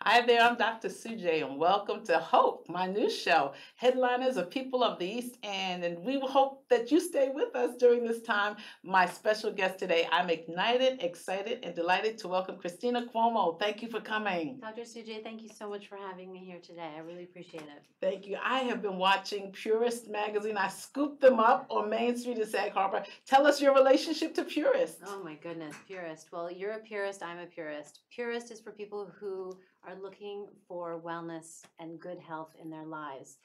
Hi there, I'm Dr. Sujay, and welcome to Hope, my new show, Headliners of People of the East End. And we hope that you stay with us during this time. My special guest today, I'm ignited, excited, and delighted to welcome Cristina Cuomo. Thank you for coming. Dr. Sujay, thank you so much for having me here today. I really appreciate it. Thank you. I have been watching Purist Magazine. I scooped them up on Main Street in Sag Harbor. Tell us your relationship to Purist. Oh my goodness, Purist. Well, you're a purist, I'm a purist. Purist is for people who are looking for wellness and good health in their lives.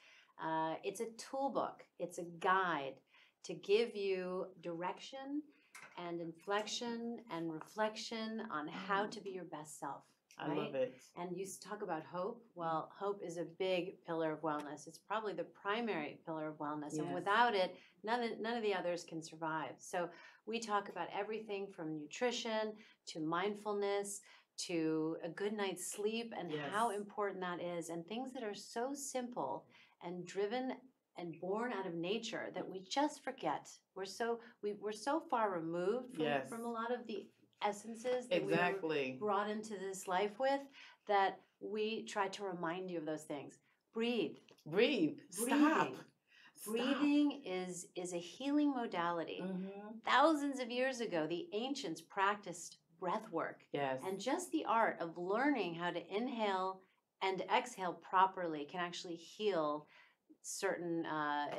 It's a toolbook, it's a guide to give you direction and inflection and reflection on how to be your best self. I love it. And you talk about hope. Well, hope is a big pillar of wellness. It's probably the primary pillar of wellness. Yes. And without it, none of the others can survive. So we talk about everything from nutrition to mindfulness to a good night's sleep and Yes. how important that is, and things that are so simple and driven and born out of nature that we just forget. We're so far removed from, Yes. from a lot of the essences that Exactly. we were brought into this life with, that we try to remind you of those things. Breathe. Breathe. Stop. Breathing is a healing modality. Mm-hmm. Thousands of years ago, the ancients practiced breath work. Yes. And just the art of learning how to inhale and exhale properly can actually heal certain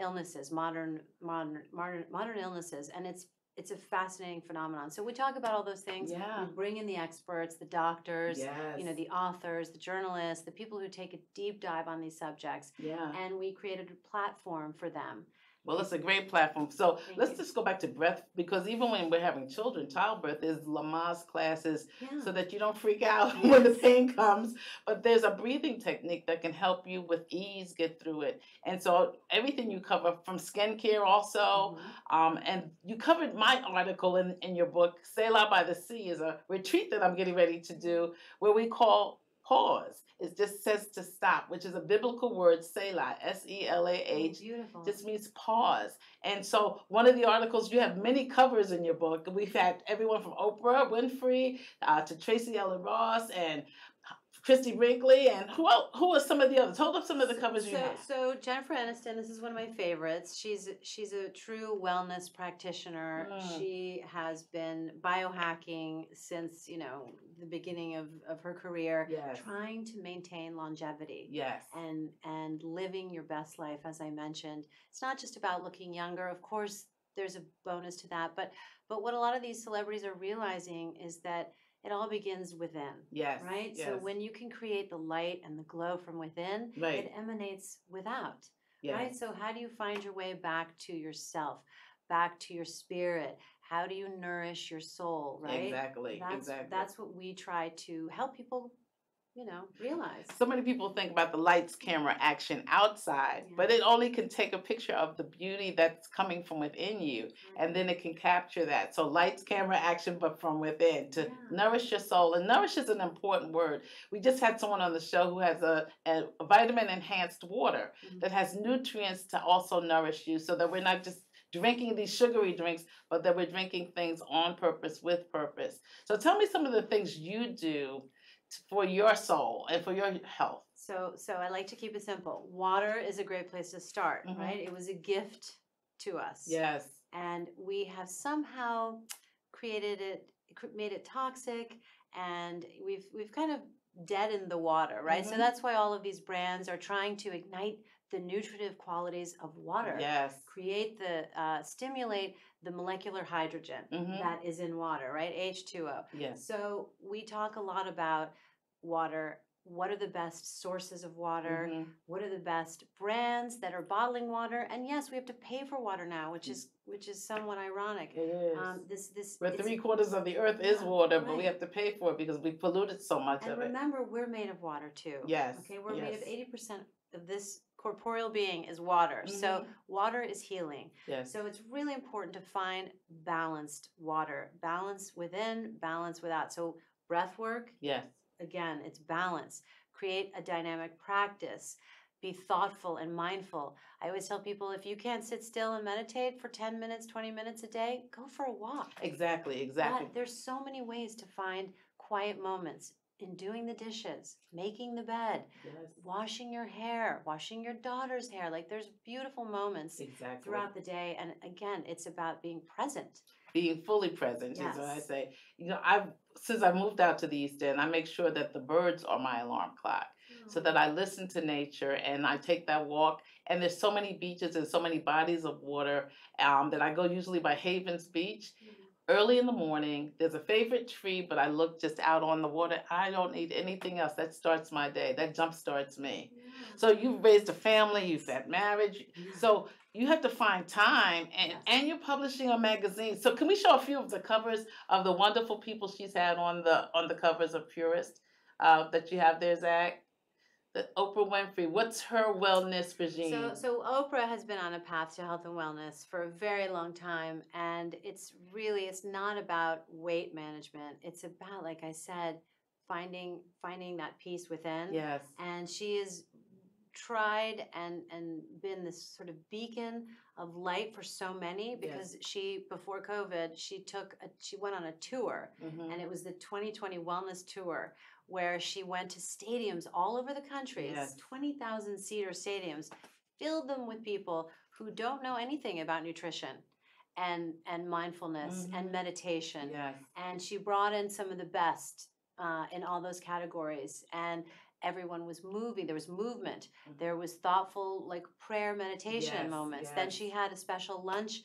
illnesses, modern illnesses, and it's a fascinating phenomenon. So we talk about all those things. Yeah. We bring in the experts, the doctors, Yes. the authors, the journalists, the people who take a deep dive on these subjects, Yeah. and we created a platform for them. Well, it's a great platform. So Thank let's you. just go back to breath, because even when we're having children, childbirth is Lamaze classes Yeah. so that you don't freak out when the Yes. pain comes. But there's a breathing technique that can help you with ease get through it. And so everything you cover from skincare also, and you covered my article in your book, Selah by the Sea, is a retreat that I'm getting ready to do where we call pause. It just says to stop, which is a biblical word, Selah, S-E-L-A-H. Beautiful. Just means pause. And so one of the articles, you have many covers in your book. We've had everyone from Oprah Winfrey to Tracy Ellis Ross and Christy Brinkley, and who are some of the others? Hold up some of the covers you have. So Jennifer Aniston, this is one of my favorites. She's a true wellness practitioner. She has been biohacking since the beginning of her career, Yes. trying to maintain longevity. Yes. And living your best life, as I mentioned. It's not just about looking younger. Of course, there's a bonus to that, but what a lot of these celebrities are realizing is that it all begins within. Yes. Right? Yes. So when you can create the light and the glow from within, Right. it emanates without. Yes. Right? So how do you find your way back to yourself, back to your spirit? How do you nourish your soul, right? Exactly. That's what we try to help people, realize. So many people think about the lights, camera, action outside, but it only can take a picture of the beauty that's coming from within you, and then it can capture that. So lights, camera, action, but from within to nourish your soul. And nourish is an important word. We just had someone on the show who has a vitamin enhanced water that has nutrients to also nourish you, so that we're not just drinking these sugary drinks, but that we're drinking things on purpose, with purpose. So tell me some of the things you do for your soul and for your health. So I like to keep it simple. Water is a great place to start, right? It was a gift to us. Yes. And we have somehow made it toxic, and we've kind of deadened the water, right? So that's why all of these brands are trying to ignite the nutritive qualities of water. Yes. Stimulate the molecular hydrogen that is in water, right? H2O. Yes. So we talk a lot about water. What are the best sources of water? What are the best brands that are bottling water? And yes, we have to pay for water now, which is somewhat ironic. It is. Where 3/4 of the earth is water, but we have to pay for it because we polluted so much of it. And remember, we're made of water too. Yes. Okay, we're made of 80% of this corporeal being is water. So Mhm. water is healing. Yes. So it's really important to find balanced water, balance within, balance without. So breath work, Yes. again, it's balance. Create a dynamic practice. Be thoughtful and mindful. I always tell people if you can't sit still and meditate for 10 minutes, 20 minutes a day, go for a walk. Exactly. Exactly. But there's so many ways to find quiet moments in doing the dishes, making the bed, Yes. washing your hair, washing your daughter's hair. Like there's beautiful moments Exactly. throughout the day. And again, it's about being present. Being fully present is what I Yes. say. You know, I've since I moved out to the East End, I make sure that the birds are my alarm clock, so that I listen to nature and I take that walk. And there's so many beaches and so many bodies of water that I go usually by Havens Beach. Early in the morning, there's a favorite tree, but I look just out on the water. I don't need anything else. That starts my day. That jump starts me. So you've raised a family, you've had marriage. So you have to find time, and, Yes. and you're publishing a magazine. So can we show a few of the covers of the wonderful people she's had on the covers of Purist that you have there, Zach? The Oprah Winfrey. What's her wellness regime? So Oprah has been on a path to health and wellness for a very long time, and it's not about weight management. It's about, like I said, finding that peace within. Yes. And she is tried and been this sort of beacon of light for so many because she before COVID she went on a tour, and it was the 2020 wellness tour where she went to stadiums all over the country, 20,000 seater stadiums, filled them with people who don't know anything about nutrition and mindfulness and meditation. Yes. And she brought in some of the best in all those categories, and everyone was moving. There was movement. There was thoughtful, like prayer meditation moments. Then she had a special lunch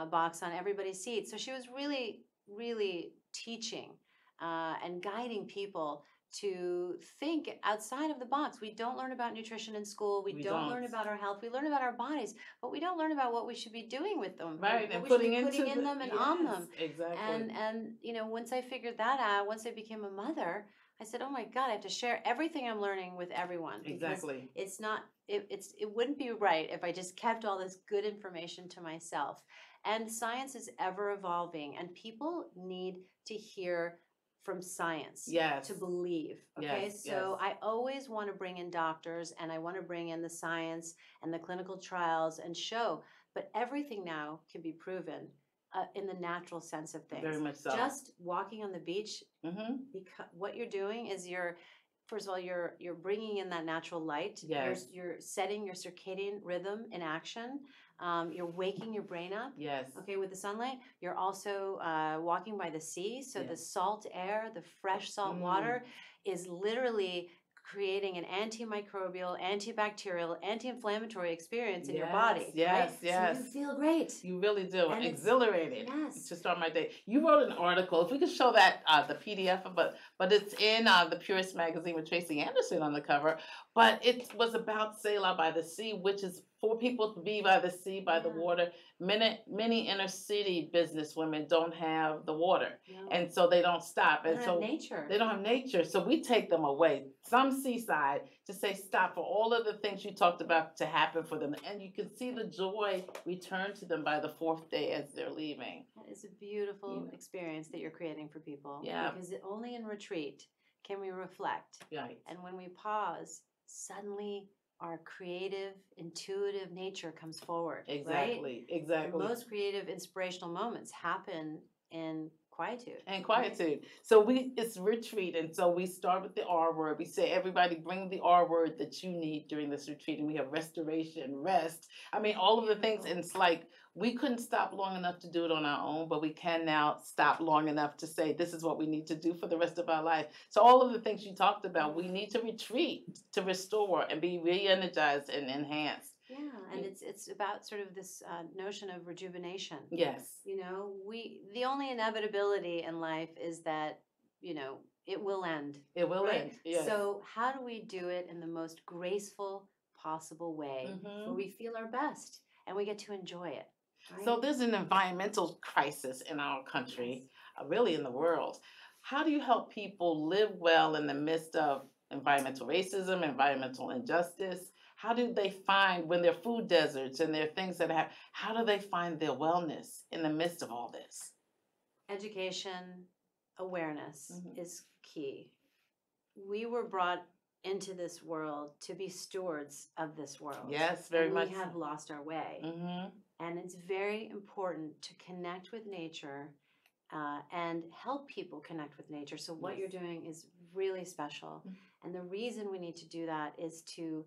box on everybody's seat. So she was really, really teaching and guiding people to think outside of the box. We don't learn about nutrition in school. We don't learn about our health. We learn about our bodies, but we don't learn about what we should be doing with them. Right, what and we putting should be putting in them and on them. Exactly. And once I figured that out, once I became a mother, I said, "Oh my God, I have to share everything I'm learning with everyone." Exactly. It's not. It wouldn't be right if I just kept all this good information to myself. And science is ever evolving, and people need to hear from science to believe. Okay, so I always want to bring in doctors, and I want to bring in the science and the clinical trials and show. But everything now can be proven in the natural sense of things. Very much so. Just walking on the beach, because what you're doing is first of all, you're bringing in that natural light. Yes. You're setting your circadian rhythm in action. You're waking your brain up. Yes. Okay, with the sunlight. You're also walking by the sea, so the salt air, the fresh salt water, is literally creating an antimicrobial, antibacterial, anti-inflammatory experience in your body. Yes, right? yes. So you feel great. You really do. And Exhilarated. Yes. To start my day. You wrote an article. If we could show that the PDF, but it's in the Purist Magazine with Tracy Anderson on the cover. But it was about Selah by the Sea, which is for people to be by the sea, by the water. Many inner city businesswomen don't have the water, and so they don't stop. They don't have nature. They don't have nature, so we take them away. Some seaside to say stop for all of the things you talked about to happen for them, and you can see the joy return to them by the fourth day as they're leaving. That is a beautiful experience that you're creating for people. Yeah. Because only in retreat can we reflect. Right. And when we pause, suddenly our creative, intuitive nature comes forward. Exactly. Right? Exactly. The most creative, inspirational moments happen in quietude. And quietude. So it's retreat, and so we start with the R word. We say, everybody bring the R word that you need during this retreat, and we have restoration, rest. I mean, all of the things, and it's like we couldn't stop long enough to do it on our own, but we can now stop long enough to say this is what we need to do for the rest of our life. So all of the things you talked about, we need to retreat to restore and be re-energized and enhanced. Yeah, and it's about sort of this notion of rejuvenation. Yes. The only inevitability in life is that, it will end. It will end, yes. So how do we do it in the most graceful possible way where we feel our best and we get to enjoy it? Right? So there's an environmental crisis in our country, really in the world. How do you help people live well in the midst of environmental racism, environmental injustice? How do they find when they're food deserts and there are things that have, how do they find their wellness in the midst of all this? Education, awareness Mhm. is key. We were brought into this world to be stewards of this world. Yes, very and much we have so. lost our way. Mm-hmm. And it's very important to connect with nature and help people connect with nature. So what Yes. you're doing is really special. Mhm. And the reason we need to do that is to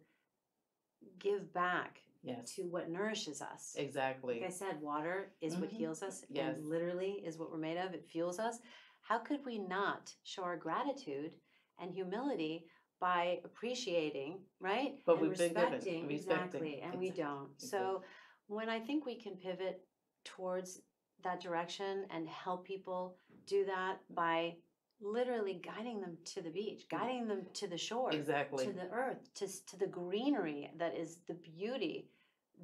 give back Yes, to what nourishes us. Like exactly. I said, water is what Mhm. heals us Yes. and literally is what we're made of. It fuels us. How could we not show our gratitude and humility by appreciating, right? But And we've been given, respecting, respecting. exactly, and we Exactly. don't. So when I think we can pivot towards that direction and help people do that by literally guiding them to the beach, guiding them to the shore, Exactly. to the earth, to the greenery that is the beauty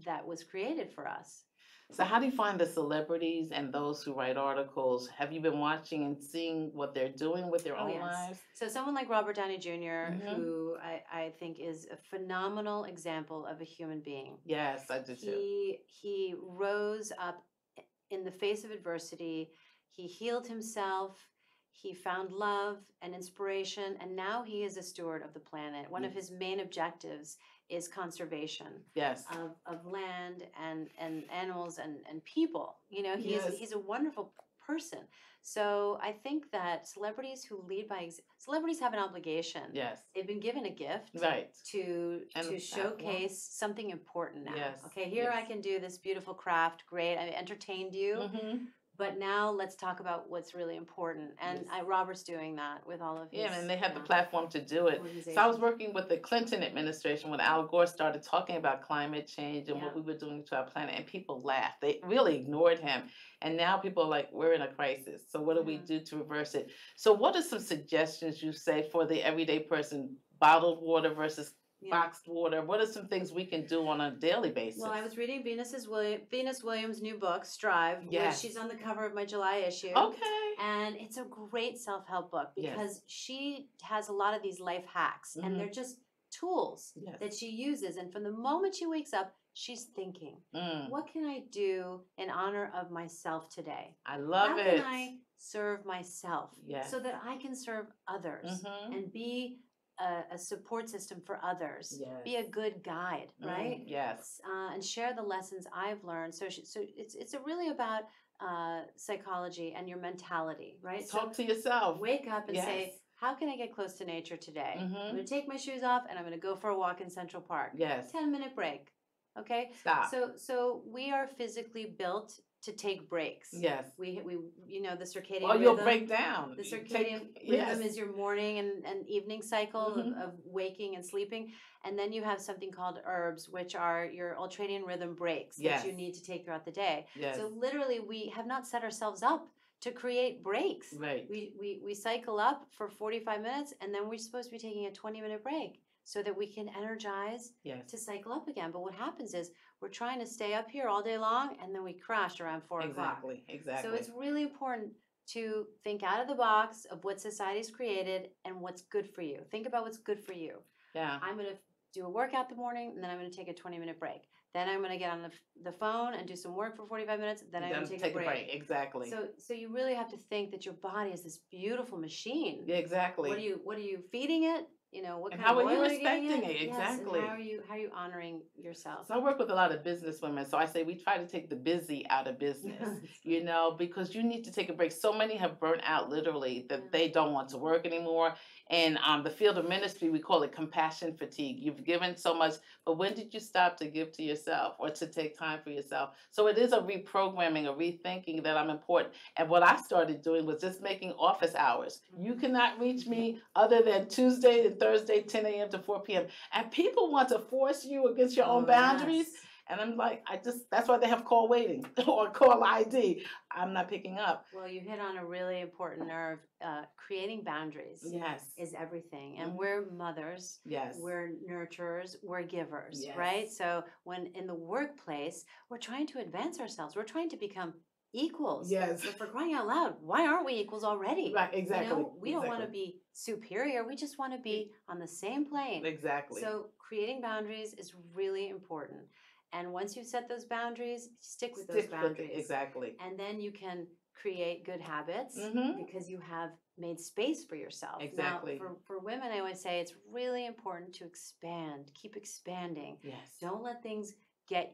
that was created for us. So how do you find the celebrities and those who write articles? Have you been watching and seeing what they're doing with their Oh, own yes. lives? So someone like Robert Downey Jr., Mhm. who I think is a phenomenal example of a human being. Yes, I do too. He rose up in the face of adversity. He healed himself. He found love and inspiration, and now he is a steward of the planet. One of Yes. his main objectives is conservation Yes. of land and animals and people. You know, Yes. he's a wonderful person. So I think that celebrities who lead by celebrities have an obligation. Yes. They've been given a gift Right. to And to showcase something important now. Yes. Okay, here I Yes. can do this beautiful craft. Great, I entertained you. Mm-hmm. But now let's talk about what's really important. And Yes. Robert's doing that with all of his. Yeah, and they have the platform to do it. So I was organizations. working with the Clinton administration when Al Gore started talking about climate change and what Yeah. we were doing to our planet, and people laughed. They really ignored him. And now people are like, we're in a crisis. So what do we do to reverse it? So what are some suggestions you say for the everyday person? Bottled water versus boxed water. What are some things we can do on a daily basis? Well, I was reading Venus Williams' new book, Strive, Yes. which she's on the cover of my July issue. Okay. And it's a great self-help book because Yes. she has a lot of these life hacks, and Mhm. they're just tools Yes. that she uses. And from the moment she wakes up, she's thinking, what can I do in honor of myself today? I love How it. can I serve myself Yes. so that I can serve others Mhm. and be a support system for others? Yes. Be a good guide, right? Yes. And share the lessons I've learned. So it's really about psychology and your mentality, right? Talk to yourself. Wake up and Yes. say, how can I get close to nature today? Mhm. I'm going to take my shoes off and I'm going to go for a walk in Central Park. Yes. 10-minute break. Okay? Stop. So we are physically built to take breaks. Yes. We you know, the circadian Or rhythm. you'll break down. The circadian rhythm is your morning and evening cycle of waking and sleeping. And then you have something called herbs, which are your ultradian rhythm breaks that you need to take throughout the day. Yes. So literally we have not set ourselves up to create breaks. Right. We cycle up for 45 minutes and then we're supposed to be taking a 20-minute break so that we can energize to cycle up again. But what happens is we're trying to stay up here all day long and then we crash around 4 o'clock. Exactly. So it's really important to think out of the box of what society's created and what's good for you. Think about what's good for you. Yeah. I'm going to do a workout in the morning and then I'm going to take a 20-minute break. Then I'm going to get on the phone and do some work for 45 minutes. Then I'm going to take a break. Exactly. So you really have to think that your body is this beautiful machine. Yeah, exactly. What are you feeding it? You know, what and kind how of are you oil respecting are you it? Yes, Exactly. and how are you honoring yourself? So I work with a lot of business women. So I say we try to take the busy out of business, you know, because you need to take a break. So many have burnt out literally that they don't want to work anymore. And the field of ministry, we call it compassion fatigue. You've given so much, but when did you stop to give to yourself or to take time for yourself? So it is a reprogramming, a rethinking that I'm important. And what I started doing was just making office hours. You cannot reach me other than Tuesday and Thursday, 10 a.m. to 4 p.m. And people want to force you against your own boundaries. Yes. And I'm like, that's why they have call waiting or call ID. I'm not picking up. Well, you hit on a really important nerve. Creating boundaries is everything. And we're mothers. Yes. We're nurturers. We're givers, yes. right? So when in the workplace, we're trying to advance ourselves. We're trying to become equals. Yes. But for crying out loud, why aren't we equals already? Right, exactly. We don't want to be superior. We just want to be on the same plane. Exactly. So creating boundaries is really important. And once you set those boundaries, stick with those boundaries. Exactly. And then you can create good habits because you have made space for yourself. Exactly. Now, for women, I always say it's really important to expand, keep expanding. Yes. Don't let things get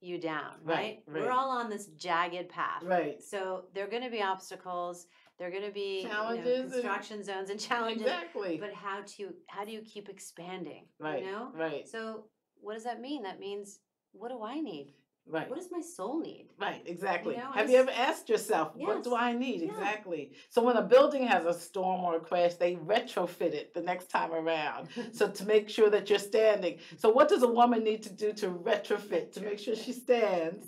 you down, Right. We're all on this jagged path. Right. So there are going to be obstacles. There are going to be challenges, construction zones and challenges. Exactly. But how do you keep expanding? Right. Right. So what does that mean? That means, what do I need? Right. What does my soul need? Right, exactly. Have you ever asked yourself, what do I need? Yeah. Exactly. So when a building has a storm or a crash, they retrofit it the next time around. So to make sure that you're standing. So what does a woman need to do to retrofit to make sure she stands?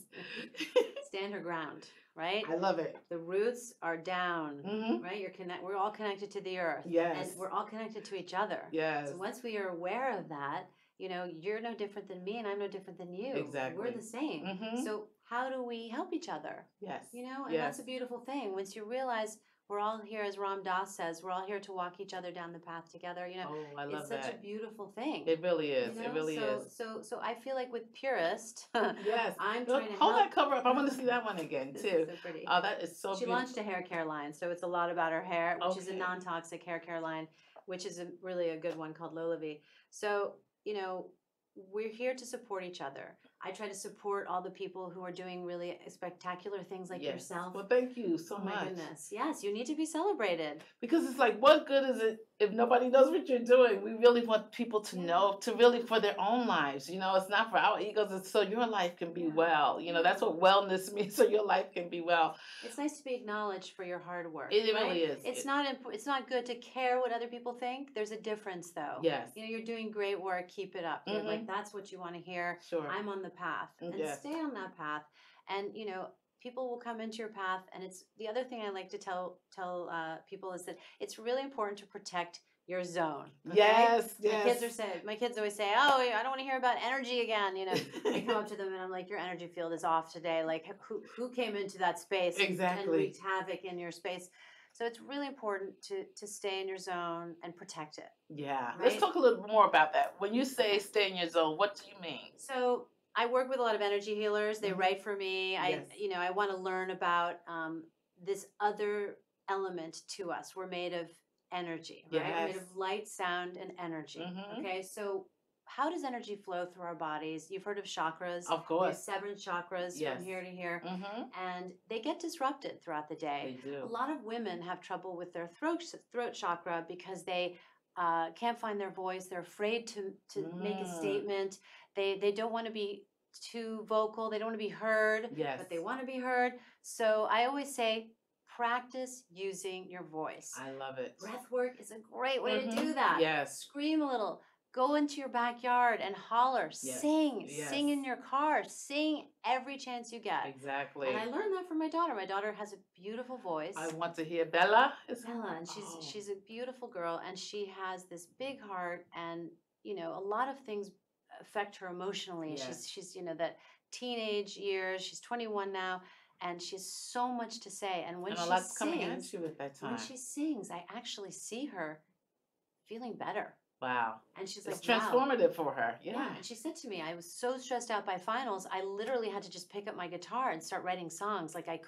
Stand her ground. Right? I love it. The roots are down, right? We're all connected to the earth. Yes. And we're all connected to each other. Yes. So once we are aware of that, you're no different than me and I'm no different than you. Exactly. We're the same. So how do we help each other? Yes. And that's a beautiful thing. Once you realize we're all here, as Ram Dass says, we're all here to walk each other down the path together. Oh, I love it's such a beautiful thing. It really is. It really is. So I feel like with Purist, yes, I'm trying to hold that cover up. I want to see that one again too. So pretty. Oh, that is so. She launched a hair care line, so it's a lot about her hair, which is a non-toxic hair care line, which is really a good one called Lolavi. So we're here to support each other. I try to support all the people who are doing really spectacular things like yourself. Well, thank you so much. My goodness. Yes, you need to be celebrated. Because it's like, what good is it if nobody knows what you're doing? We really want people to know, for their own lives. It's not for our egos. It's so your life can be well. That's what wellness means, so your life can be well. It's nice to be acknowledged for your hard work. It really is. It's not good to care what other people think. There's a difference, though. Yes. You're doing great work. Keep it up. Like, that's what you want to hear. Sure. I'm on the path. And stay on that path. And, people will come into your path. And it's the other thing I like to tell people is that it's really important to protect your zone. Okay? Yes. My kids always say, "Oh, I don't want to hear about energy again." I come up to them and I'm like, "Your energy field is off today. Like, who came into that space and wreaked havoc in your space?" So it's really important to stay in your zone and protect it. Yeah. Right? Let's talk a little more about that. When you say stay in your zone, what do you mean? So I work with a lot of energy healers. They write for me. I want to learn about this other element to us. We're made of energy, right? We're made of light, sound, and energy. Okay, so how does energy flow through our bodies? You've heard of chakras. Of course. We have 7 chakras from here to here. And they get disrupted throughout the day. They do. A lot of women have trouble with their throat chakra because they can't find their voice. They're afraid to make a statement. They don't want to be too vocal. They don't want to be heard, but they want to be heard. So I always say, practice using your voice. I love it. Breath work is a great way to do that. Yes. Scream a little. Go into your backyard and holler. Sing. Sing in your car. Sing every chance you get. Exactly. And I learned that from my daughter. My daughter has a beautiful voice. I want to hear Bella. Bella, and she's a beautiful girl, and she has this big heart, and a lot of things affect her emotionally. She's that teenage years. She's 21 now. And she has so much to say. And when she sings, coming at you at that time. When she sings, I actually see her feeling better. Wow. And she's it's transformative for her. Yeah. And she said to me, I was so stressed out by finals, I literally had to just pick up my guitar and start writing songs. Like I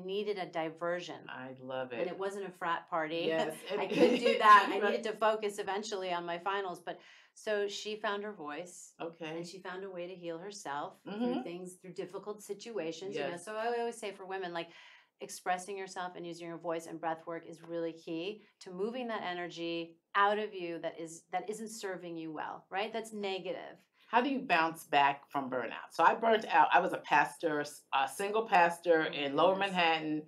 needed a diversion. I love it. And it wasn't a frat party. Yes. I couldn't do that. I needed to focus eventually on my finals. But so she found her voice. Okay. And she found a way to heal herself through difficult situations. Yes. So I always say for women, like, expressing yourself and using your voice and breath work is really key to moving that energy out of you that isn't serving you well, right? That's negative. How do you bounce back from burnout? So I burnt out. I was a pastor, a single pastor in Lower Manhattan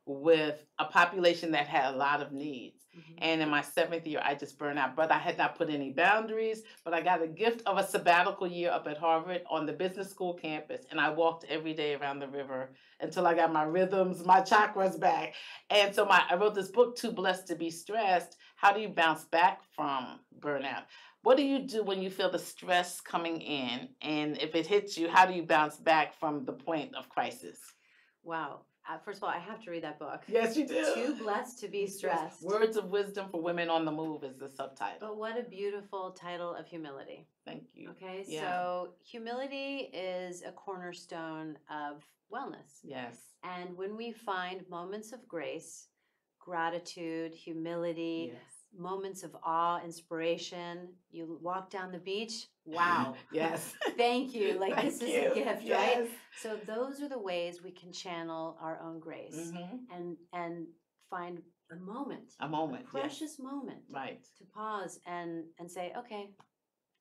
with a population that had a lot of needs. And in my 7th year, I just burned out. But I had not put any boundaries, but I got a gift of a sabbatical year up at Harvard on the business school campus. And I walked every day around the river until I got my rhythms, my chakras back. And so I wrote this book, Too Blessed to Be Stressed. How do you bounce back from burnout? What do you do when you feel the stress coming in? And if it hits you, how do you bounce back from the point of crisis? Wow. first of all, I have to read that book. Yes, you do. Too Blessed to Be Stressed. Words of Wisdom for Women on the Move is the subtitle. But what a beautiful title of humility. Thank you. Okay, Yeah. so humility is a cornerstone of wellness. Yes. And when we find moments of grace, gratitude, humility, Yes. moments of awe, inspiration, you walk down the beach, wow. Yes. Thank you. Like, Thank this is you. a gift, Yes. right? So those are the ways we can channel our own grace and find a moment, a precious moment, right, to pause and say, okay,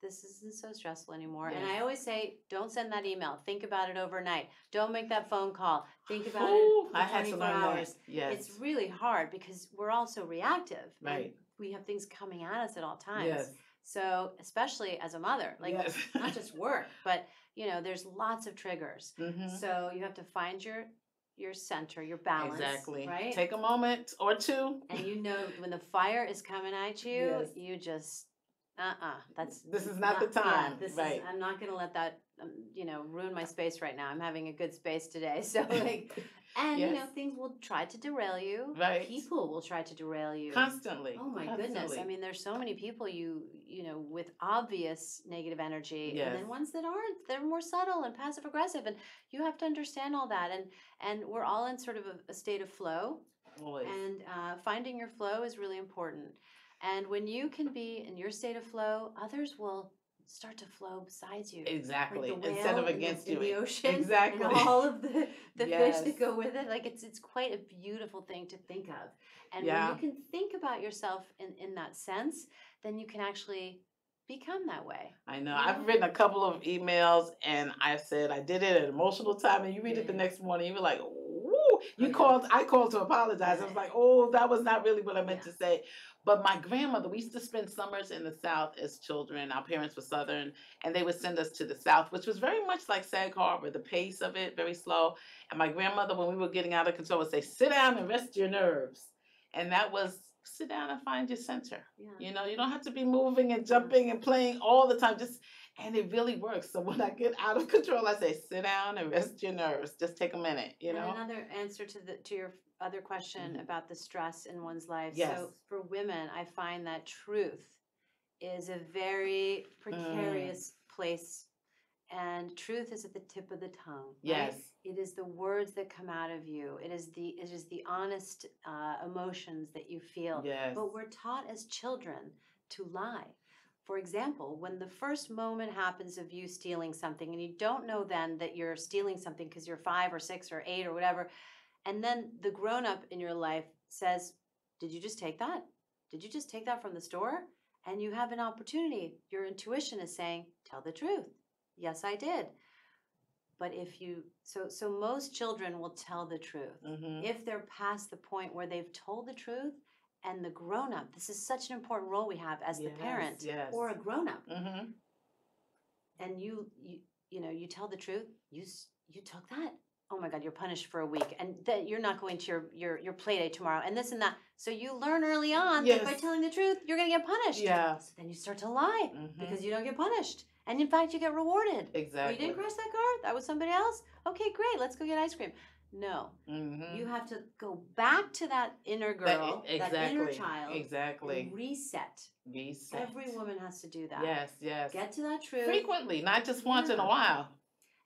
this isn't so stressful anymore. Yes. And I always say, don't send that email. Think about it overnight. Don't make that phone call. Think about Ooh, it for I had 24 to learn hours. That. Yes. It's really hard because we're all so reactive. Right. And we have things coming at us at all times. Yes. So especially as a mother, like Yes. not just work, but you know, there's lots of triggers. So you have to find your center, your balance. Exactly. Right. Take a moment or two. And you know when the fire is coming at you, Yes. you just this is not the time. Yeah, I'm not going to let that ruin my space right now. I'm having a good space today. So like, and Yes. you know, things will try to derail you. Right. People will try to derail you constantly. Oh my goodness. I mean, there's so many people you know with obvious negative energy. Yes. And then ones that aren't, they're more subtle and passive aggressive, and you have to understand all that, and we're all in sort of a state of flow. Always. And finding your flow is really important. And when you can be in your state of flow, others will start to flow besides you. Exactly. Like the whale instead of against in you. the ocean. Exactly. And all of the Yes. fish that go with it. Like it's quite a beautiful thing to think of. And Yeah. when you can think about yourself in that sense, then you can actually become that way. I know. You I've know? written a couple of emails and I said I did it at an emotional time, and you read it the Yeah. next morning, you were like, "Woo!" You Okay. called. I called to apologize. I was Yeah. like, "Oh, that was not really what I meant Yeah. to say." But my grandmother, we used to spend summers in the South as children. Our parents were Southern, and they would send us to the South, which was very much like Sag Harbor. The pace of it very slow. And my grandmother, when we were getting out of control, would say, "Sit down and rest your nerves," and that was sit down and find your center. Yeah. You know, you don't have to be moving and jumping and playing all the time. And it really works. So when I get out of control, I say, sit down and rest your nerves. Just take a minute, you know? And another answer to your other question about the stress in one's life. Yes. So for women, I find that truth is a very precarious place. And truth is at the tip of the tongue. Right? Yes. It is the words that come out of you. It is the honest emotions that you feel. Yes. But we're taught as children to lie. For example, when the first moment happens of you stealing something, and you don't know then that you're stealing something because you're 5 or 6 or 8 or whatever, and then the grown-up in your life says, "Did you just take that? Did you just take that from the store?" And you have an opportunity. Your intuition is saying, "Tell the truth." "Yes, I did." But if you so most children will tell the truth. If they're past the point where they've told the truth, and the grown-up, this is such an important role we have as the parent or a grown-up. And you tell the truth. You took that. Oh my God, you're punished for a week, and that you're not going to your play date tomorrow, and this and that. So you learn early on that by telling the truth, you're going to get punished. Yeah. So then you start to lie because you don't get punished, and in fact, you get rewarded. Exactly. Oh, you didn't crash that car? That was somebody else? Okay, great. Let's go get ice cream. No. You have to go back to that inner girl, that inner child. Exactly. And reset. Every woman has to do that. Yes, yes. Get to that truth. Frequently, not just once in a while.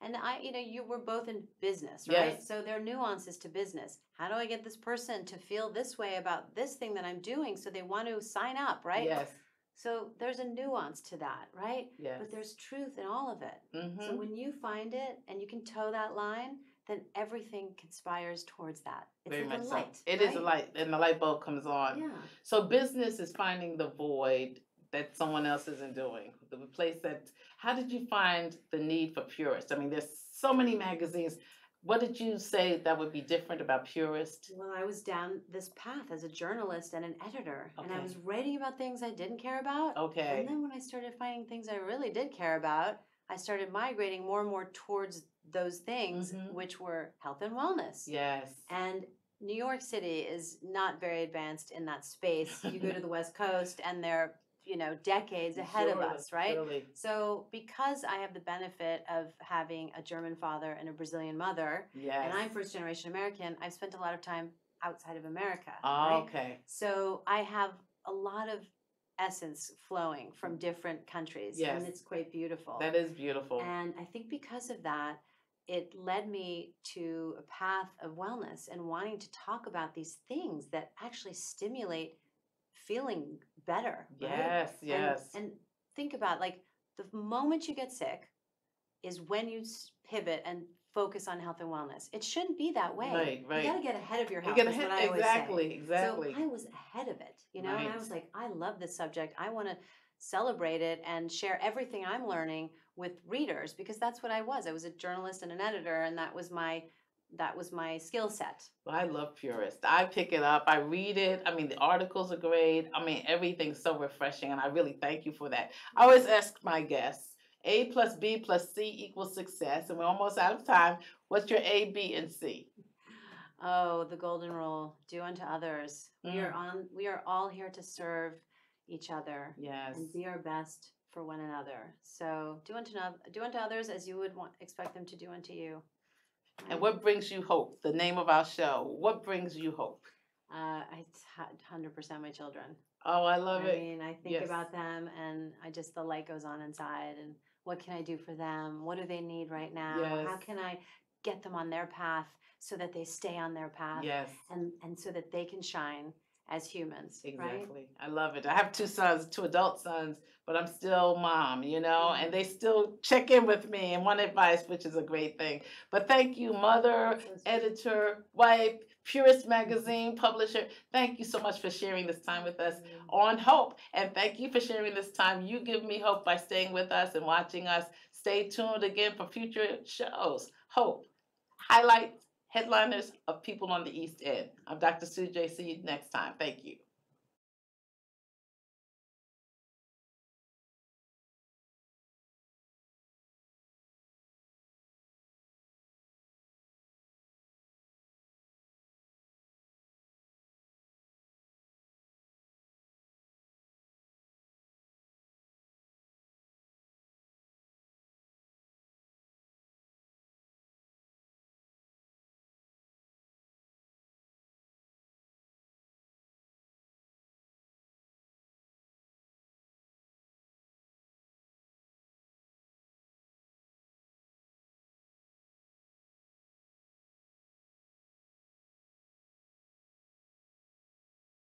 And you were both in business, right? Yes. So there are nuances to business. How do I get this person to feel this way about this thing that I'm doing so they want to sign up, right? Yes. So there's a nuance to that, right? Yes. But there's truth in all of it. So when you find it and you can toe that line, then everything conspires towards that. It's Very like much a light. So. It is a light, and the light bulb comes on. Yeah. So business is finding the void that someone else isn't doing. The place that, how did you find the need for Purist? I mean, there's so many magazines. What did you say that would be different about Purist? Well, I was down this path as a journalist and an editor, and I Okay. was writing about things I didn't care about. Okay. And then when I started finding things I really did care about, I started migrating more and more towards those things, which were health and wellness. Yes. And New York City is not very advanced in that space. You go to the West Coast, and they're decades ahead of Surely, us, right? surely. So because I have the benefit of having a German father and a Brazilian mother, Yes. and I'm first generation American, I've spent a lot of time outside of America, Oh, right? okay. So I have a lot of essence flowing from different countries, Yes. and it's quite beautiful. That is beautiful. And I think because of that, it led me to a path of wellness and wanting to talk about these things that actually stimulate feeling better. Right? Yes, yes. And think about, like, the moment you get sick is when you pivot and focus on health and wellness. It shouldn't be that way. Right, right. You got to get ahead of your You health. gotta Is what hit I always exactly, say. exactly. So I was ahead of it, and I Right. was like, I love this subject. I want to celebrate it and share everything I'm learning with readers, because that's what I was. I was a journalist and an editor, and that was my skill set. Well, I love Purist. I pick it up. I read it. I mean, the articles are great. I mean, everything's so refreshing, and I really thank you for that. I always ask my guests, A plus B plus C equals success, and we're almost out of time. What's your A, B, and C? Oh, the golden rule: do unto others. We are all here to serve each other. Yes. And be our best for one another. So do unto others as you would expect them to do unto you. And what brings you hope? The name of our show. What brings you hope? 100% my children. Oh, I love it. I mean, I think about them, and the light goes on inside. And what can I do for them? What do they need right now? Yes. How can I get them on their path so that they stay on their path? Yes. And so that they can shine as humans. Exactly. Right? I love it. I have two sons, two adult sons, but I'm still mom, and they still check in with me and want advice, which is a great thing. But thank you, mother, editor, wife, Purist Magazine publisher. Thank you so much for sharing this time with us on Hope. And thank you for sharing this time. You give me hope by staying with us and watching us. Stay tuned again for future shows. Hope. Highlights, headliners of people on the East End. I'm Dr. Sujay. See you next time. Thank you.